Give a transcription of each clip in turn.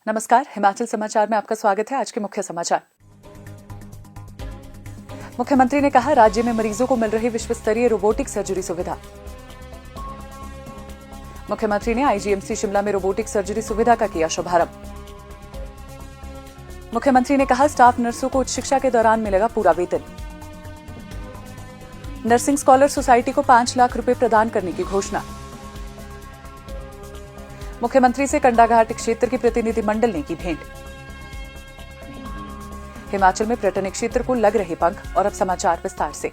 नमस्कार, हिमाचल समाचार में आपका स्वागत है। आज के मुख्य समाचार। मुख्यमंत्री ने कहा, राज्य में मरीजों को मिल रही विश्व स्तरीय रोबोटिक सर्जरी सुविधा। मुख्यमंत्री ने आईजीएमसी शिमला में रोबोटिक सर्जरी सुविधा का किया शुभारंभ। मुख्यमंत्री ने कहा, स्टाफ नर्सों को उच्च शिक्षा के दौरान मिलेगा पूरा वेतन। नर्सिंग स्कॉलर सोसाइटी को 5 लाख रुपए प्रदान करने की घोषणा। मुख्यमंत्री से कंडाघाट क्षेत्र के प्रतिनिधिमंडल ने की भेंट। हिमाचल में पर्यटन क्षेत्र को लग रहे पंख। और अब समाचार विस्तार से।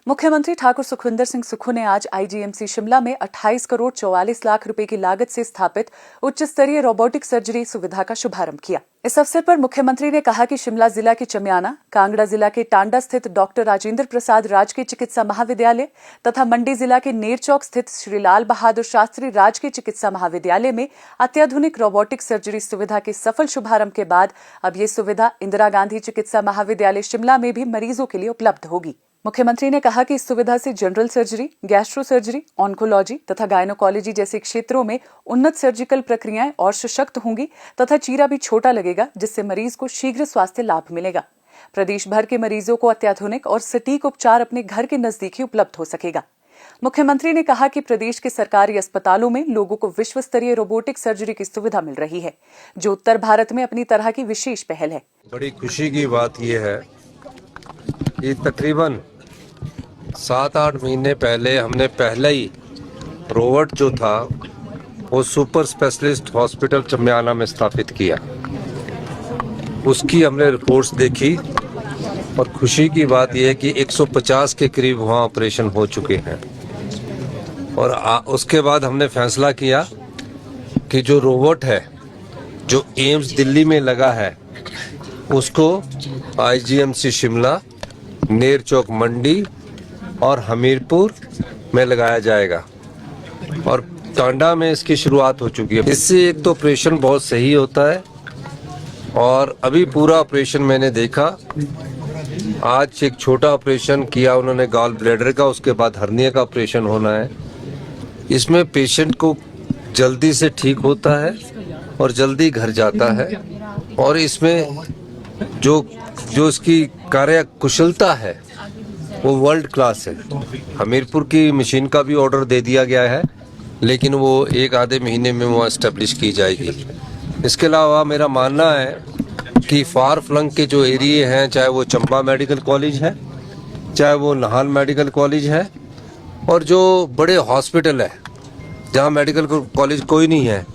मुख्यमंत्री ठाकुर सुखविंदर सिंह सुक्खू ने आज आईजीएमसी शिमला में 28 करोड़ 44 लाख रुपए की लागत से स्थापित उच्च स्तरीय रोबोटिक सर्जरी सुविधा का शुभारंभ किया। इस अवसर पर मुख्यमंत्री ने कहा कि शिमला जिला के चमियाना, कांगड़ा जिला के टांडा स्थित डॉक्टर राजेंद्र प्रसाद राजकीय चिकित्सा महाविद्यालय तथा मंडी जिला के नेरचौक स्थित श्री लाल बहादुर शास्त्री राजकीय चिकित्सा महाविद्यालय में अत्याधुनिक रोबोटिक सर्जरी सुविधा के सफल शुभारंभ के बाद अब ये सुविधा इंदिरा गांधी चिकित्सा महाविद्यालय शिमला में भी मरीजों के लिए उपलब्ध होगी। मुख्यमंत्री ने कहा कि इस सुविधा से general surgery, gastro surgery, oncology तथा गायनोकोलॉजी जैसे क्षेत्रों में उन्नत सर्जिकल प्रक्रियाएं और सशक्त होंगी तथा चीरा भी छोटा लगेगा, जिससे मरीज को शीघ्र स्वास्थ्य लाभ मिलेगा। प्रदेश भर के मरीजों को अत्याधुनिक और सटीक उपचार अपने घर के नजदीक ही उपलब्ध हो सकेगा। मुख्यमंत्री ने कहा कि प्रदेश के सरकारी अस्पतालों में लोगों को विश्व स्तरीय रोबोटिक सर्जरी की सुविधा मिल रही है, जो उत्तर भारत में अपनी तरह की विशेष पहल है। बड़ी खुशी की बात यह है कि तकरीबन 7-8 महीने पहले हमने पहले ही रोबोट जो था वो सुपर स्पेशलिस्ट हॉस्पिटल चमियाना में स्थापित किया। उसकी हमने रिपोर्ट्स देखी और खुशी की बात यह है कि 150 के करीब वहाँ ऑपरेशन हो चुके हैं। और उसके बाद हमने फैसला किया कि जो रोबोट है जो एम्स दिल्ली में लगा है उसको आईजीएमसी शिमला, नेरचौक मंडी और हमीरपुर में लगाया जाएगा और टांडा में इसकी शुरुआत हो चुकी है। इससे एक तो ऑपरेशन बहुत सही होता है और अभी पूरा ऑपरेशन मैंने देखा। आज एक छोटा ऑपरेशन किया उन्होंने गॉल ब्लैडर का, उसके बाद हर्निया का ऑपरेशन होना है। इसमें पेशेंट को जल्दी से ठीक होता है और जल्दी घर जाता है और इसमें जो इसकी कार्य कुशलता है वो वर्ल्ड क्लास है। हमीरपुर की मशीन का भी ऑर्डर दे दिया गया है, लेकिन वो 1-आधे महीने में वो एस्टेब्लिश की जाएगी। इसके अलावा मेरा मानना है कि फार फ्लंग के जो एरिए हैं, चाहे वो चंबा मेडिकल कॉलेज है, चाहे वो नाहन मेडिकल कॉलेज है, और जो बड़े हॉस्पिटल है जहाँ मेडिकल कॉलेज कोई नहीं है,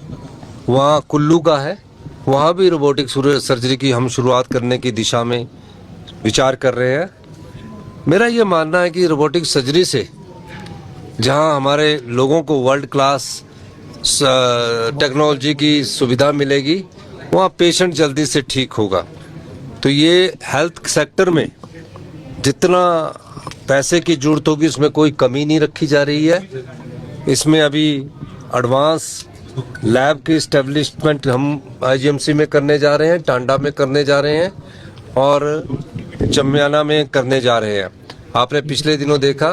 वहाँ कुल्लू का है, वहाँ भी रोबोटिक सर्जरी की हम शुरुआत करने की दिशा में विचार कर रहे हैं। मेरा ये मानना है कि रोबोटिक सर्जरी से जहां हमारे लोगों को वर्ल्ड क्लास टेक्नोलॉजी की सुविधा मिलेगी, वहां पेशेंट जल्दी से ठीक होगा। तो ये हेल्थ सेक्टर में जितना पैसे की जरूरत होगी उसमें कोई कमी नहीं रखी जा रही है। इसमें अभी एडवांस लैब की इस्टेब्लिशमेंट हम आईजीएमसी में करने जा रहे हैं, टांडा में करने जा रहे हैं और चमियाना में करने जा रहे हैं। आपने पिछले दिनों देखा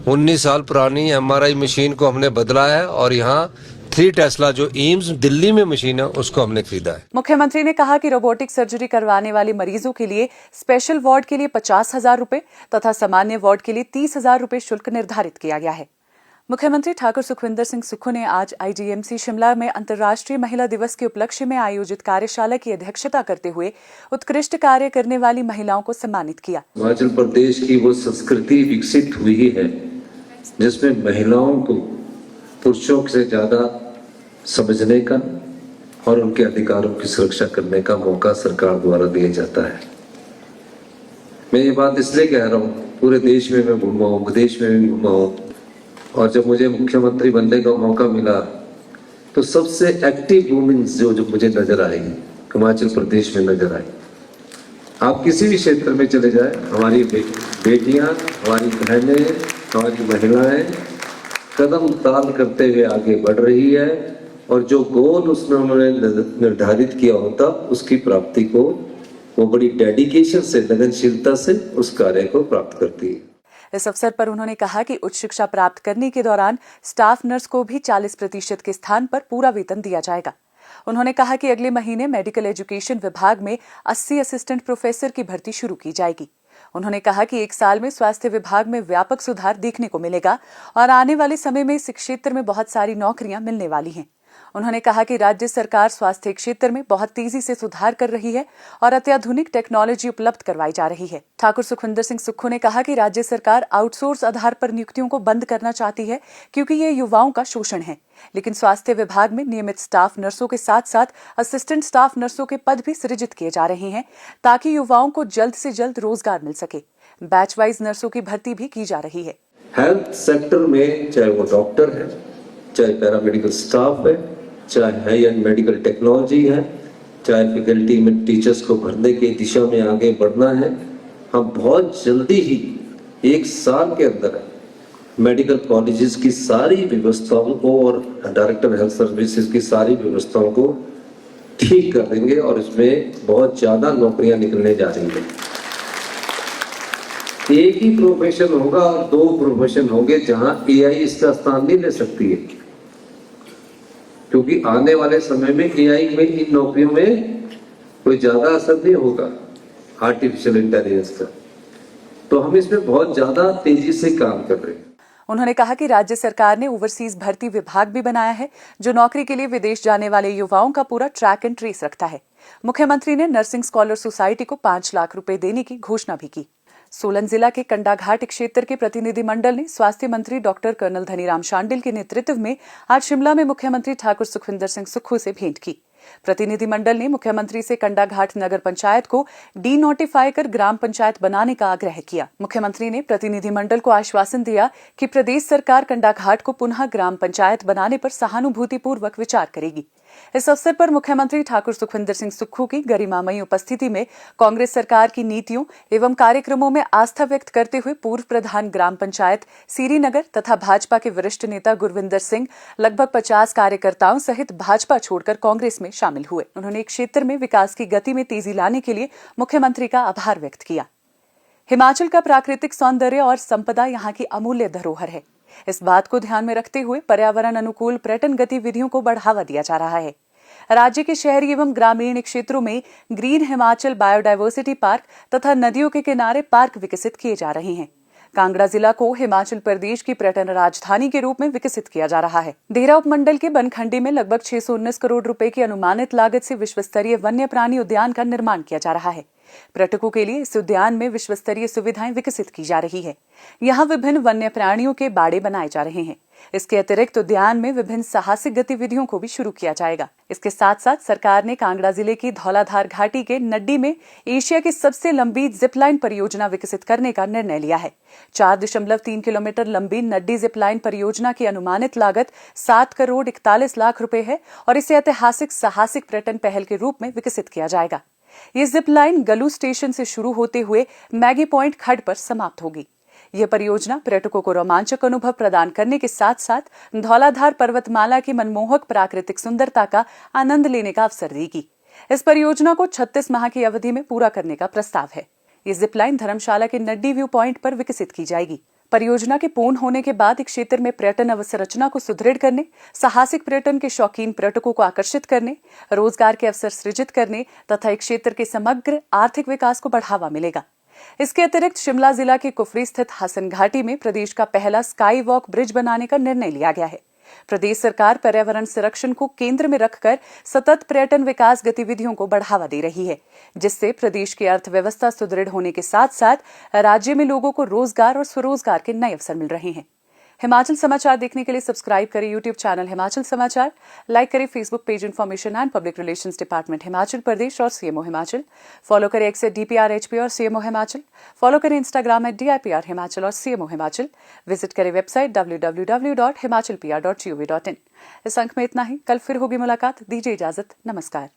19 साल पुरानी एमआरआई मशीन को हमने बदला है और यहाँ 3 टेस्ला जो एम्स दिल्ली में मशीन है उसको हमने खरीदा है। मुख्यमंत्री ने कहा कि रोबोटिक सर्जरी करवाने वाले मरीजों के लिए स्पेशल वार्ड के लिए 50,000 रुपए तथा सामान्य वार्ड के लिए 30,000 रुपए शुल्क निर्धारित किया गया है। मुख्यमंत्री ठाकुर सुखविंदर सिंह सुक्खू ने आज आईजीएमसी शिमला में अंतर्राष्ट्रीय महिला दिवस के उपलक्ष्य में आयोजित कार्यशाला की अध्यक्षता करते हुए उत्कृष्ट कार्य करने वाली महिलाओं को सम्मानित किया। हिमाचल प्रदेश की वो संस्कृति विकसित हुई है जिसमें महिलाओं को पुरुषों से ज्यादा समझने का और उनके अधिकारों की सुरक्षा करने का मौका सरकार द्वारा दिया जाता है। मैं ये बात इसलिए कह रहा हूँ, पूरे देश में मैं घूमा हूँ, विदेश में भी घूमा हूँ, और जब मुझे मुख्यमंत्री बनने का मौका मिला तो सबसे एक्टिव वुमेन्स जो मुझे नजर आई हिमाचल प्रदेश में नजर आई। आप किसी भी क्षेत्र में चले जाए, हमारी बेटियां, हमारी बहनें, हमारी महिलाएं कदम ताल करते हुए आगे बढ़ रही है और जो गोल उन्होंने निर्धारित किया होता उसकी प्राप्ति को वो बड़ी डेडिकेशन से, लगनशीलता से उस कार्य को प्राप्त करती है। इस अवसर पर उन्होंने कहा कि उच्च शिक्षा प्राप्त करने के दौरान स्टाफ नर्स को भी 40% के स्थान पर पूरा वेतन दिया जाएगा। उन्होंने कहा कि अगले महीने मेडिकल एजुकेशन विभाग में 80 असिस्टेंट प्रोफेसर की भर्ती शुरू की जाएगी। उन्होंने कहा कि 1 साल में स्वास्थ्य विभाग में व्यापक सुधार देखने को मिलेगा और आने वाले समय में इस क्षेत्र में बहुत सारी नौकरियां मिलने वाली हैं। उन्होंने कहा कि राज्य सरकार स्वास्थ्य क्षेत्र में बहुत तेजी से सुधार कर रही है और अत्याधुनिक टेक्नोलॉजी उपलब्ध करवाई जा रही है। ठाकुर सुखविंदर सिंह सुक्खू ने कहा कि राज्य सरकार आउटसोर्स आधार पर नियुक्तियों को बंद करना चाहती है क्योंकि ये युवाओं का शोषण है, लेकिन स्वास्थ्य विभाग में नियमित स्टाफ नर्सों के साथ साथ असिस्टेंट स्टाफ नर्सों के पद भी सृजित किए जा रहे हैं ताकि युवाओं को जल्द से जल्द रोजगार मिल सके। बैच वाइज नर्सों की भर्ती भी की जा रही है। हेल्थ सेक्टर में चाहे वो डॉक्टर है, चाहे पैरामेडिकल स्टाफ है, चाहे हाई एंड मेडिकल टेक्नोलॉजी है, चाहे फैकल्टी में टीचर्स को भरने की दिशा में आगे बढ़ना है, हम बहुत जल्दी ही 1 साल के अंदर मेडिकल कॉलेजेस की सारी व्यवस्थाओं को और डायरेक्टर हेल्थ सर्विसेज की सारी व्यवस्थाओं को ठीक कर देंगे और इसमें बहुत ज्यादा नौकरियां निकलने जा रही है। एक ही प्रोफेशन होगा और 2 प्रोफेशन होंगे जहां एआई इसका स्थान नहीं ले सकती है, क्योंकि आने वाले समय में एआई में इन नौकरियों में कोई ज्यादा असर नहीं होगा आर्टिफिशियल इंटेलिजेंस का। तो हम इसमें बहुत ज्यादा तेजी से काम कर रहे हैं। उन्होंने कहा कि राज्य सरकार ने ओवरसीज भर्ती विभाग भी बनाया है जो नौकरी के लिए विदेश जाने वाले युवाओं का पूरा ट्रैक एंड ट्रेस रखता है। मुख्यमंत्री ने नर्सिंग स्कॉलर सोसाइटी को 5 लाख रुपए देने की घोषणा भी की। सोलन जिला के कंडाघाट क्षेत्र के प्रतिनिधिमंडल ने स्वास्थ्य मंत्री डॉक्टर कर्नल धनीराम शांडिल के नेतृत्व में आज शिमला में मुख्यमंत्री ठाकुर सुखविंदर सिंह सुक्खू से भेंट की। प्रतिनिधिमंडल ने मुख्यमंत्री से कंडाघाट नगर पंचायत को डी नोटिफाई कर ग्राम पंचायत बनाने का आग्रह किया। मुख्यमंत्री ने प्रतिनिधिमंडल को आश्वासन दिया कि प्रदेश सरकार कंडाघाट को पुनः ग्राम पंचायत बनाने पर सहानुभूतिपूर्वक विचार करेगी। इस अवसर पर मुख्यमंत्री ठाकुर सुखविंदर सिंह सुक्खू की गरिमामयी उपस्थिति में कांग्रेस सरकार की नीतियों एवं कार्यक्रमों में आस्था व्यक्त करते हुए पूर्व प्रधान ग्राम पंचायत सीरीनगर तथा भाजपा के वरिष्ठ नेता गुरविंदर सिंह लगभग 50 कार्यकर्ताओं सहित भाजपा छोड़कर कांग्रेस में शामिल हुए। उन्होंने क्षेत्र में विकास की गति में तेजी लाने के लिए मुख्यमंत्री का आभार व्यक्त किया। हिमाचल का प्राकृतिक सौंदर्य और संपदा यहाँ की अमूल्य धरोहर है। इस बात को ध्यान में रखते हुए पर्यावरण अनुकूल पर्यटन गतिविधियों को बढ़ावा दिया जा रहा है। राज्य के शहरी एवं ग्रामीण क्षेत्रों में ग्रीन हिमाचल बायोडायवर्सिटी पार्क तथा नदियों के किनारे पार्क विकसित किए जा रहे हैं। कांगड़ा जिला को हिमाचल प्रदेश की पर्यटन राजधानी के रूप में विकसित किया जा रहा है। देहरा उपमंडल के बनखंडी में लगभग 619 करोड़ रुपए की अनुमानित लागत से विश्व स्तरीय वन्य प्राणी उद्यान का निर्माण किया जा रहा है। पर्यटकों के लिए इस उद्यान में विश्व स्तरीय सुविधाएं विकसित की जा रही है। यहाँ विभिन्न वन्य प्राणियों के बाड़े बनाए जा रहे हैं। इसके अतिरिक्त उद्यान में विभिन्न साहसिक गतिविधियों को भी शुरू किया जाएगा। इसके साथ साथ सरकार ने कांगड़ा जिले की धौलाधार घाटी के नड्डी में एशिया की सबसे लंबी जिपलाइन परियोजना विकसित करने का निर्णय लिया है। 4.3 किलोमीटर लंबी नड्डी जिपलाइन परियोजना की अनुमानित लागत 7 करोड़ 41 लाख रुपए है और इसे ऐतिहासिक साहसिक पर्यटन पहल के रूप में विकसित किया जाएगा। ये जिप लाइन गलू स्टेशन से शुरू होते हुए मैगी पॉइंट खड्ड पर समाप्त होगी। यह परियोजना पर्यटकों को रोमांचक अनुभव प्रदान करने के साथ साथ धौलाधार पर्वतमाला की मनमोहक प्राकृतिक सुंदरता का आनंद लेने का अवसर देगी। इस परियोजना को 36 माह की अवधि में पूरा करने का प्रस्ताव है। ये जिप लाइन धर्मशाला के नड्डी व्यू पॉइंट पर विकसित की जाएगी। परियोजना के पूर्ण होने के बाद एक क्षेत्र में पर्यटन अवसंरचना को सुदृढ़ करने, साहसिक पर्यटन के शौकीन पर्यटकों को आकर्षित करने, रोजगार के अवसर सृजित करने तथा एक क्षेत्र के समग्र आर्थिक विकास को बढ़ावा मिलेगा। इसके अतिरिक्त शिमला जिला के कुफरी स्थित हसन घाटी में प्रदेश का पहला स्काई वॉक ब्रिज बनाने का निर्णय लिया गया है। प्रदेश सरकार पर्यावरण संरक्षण को केंद्र में रखकर सतत पर्यटन विकास गतिविधियों को बढ़ावा दे रही है, जिससे प्रदेश की अर्थव्यवस्था सुदृढ़ होने के साथ साथ राज्य में लोगों को रोजगार और स्वरोजगार के नए अवसर मिल रहे हैं। हिमाचल समाचार देखने के लिए सब्सक्राइब करें यूट्यूब चैनल हिमाचल समाचार, लाइक करें Facebook page information and public relations department Himachal Pradesh और सीएमओ हिमाचल, फॉलो करें एक्स @DPRHP और सीएमओ हिमाचल, फॉलो करें इंस्टाग्राम @DIPR हिमाचल और सीएमओ हिमाचल, विजिट करें वेबसाइट www.himachalpr.gov.in। इस अंक में इतना ही। कल फिर होगी मुलाकात। दीजिए इजाजत। नमस्कार।